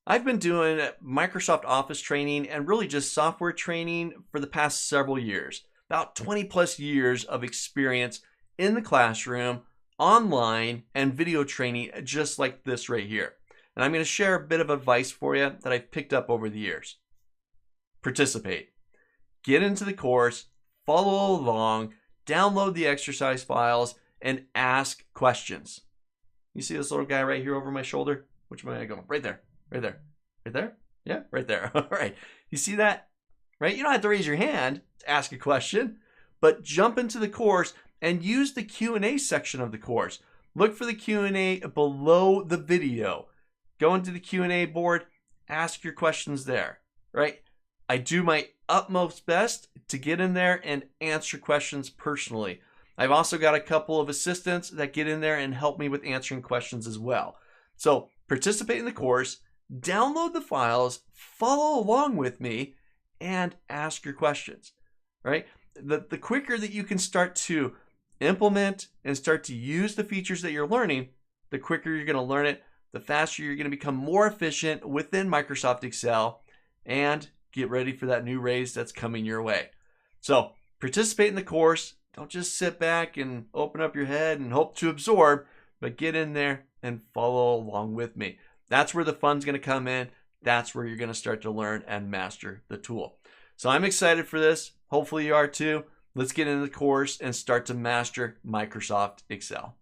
I've been doing Microsoft Office training and really just software training for the past several years. About 20 plus years of experience in the classroom, online, and video training just like this right here. And I'm going to share a bit of advice for you that I've picked up over the years. Participate. Get into the course, follow along, download the exercise files, and ask questions. You see this little guy right here over my shoulder? Which way am I going? Right there. Right there. Right there? Yeah, right there. All right. You see that? Right? You don't have to raise your hand to ask a question, but jump into the course and use the Q&A section of the course. Look for the Q&A below the video. Go into the Q&A board, ask your questions there, right? I do my utmost best to get in there and answer questions personally. I've also got a couple of assistants that get in there and help me with answering questions as well. So participate in the course, download the files, follow along with me, and ask your questions, right? The quicker that you can start to implement and start to use the features that you're learning, the quicker you're going to learn it, the faster you're going to become more efficient within Microsoft Excel and get ready for that new raise that's coming your way. So participate in the course. Don't just sit back and open up your head and hope to absorb, but get in there and follow along with me. That's where the fun's going to come in. That's where you're going to start to learn and master the tool. So I'm excited for this. Hopefully you are too. Let's get into the course and start to master Microsoft Excel.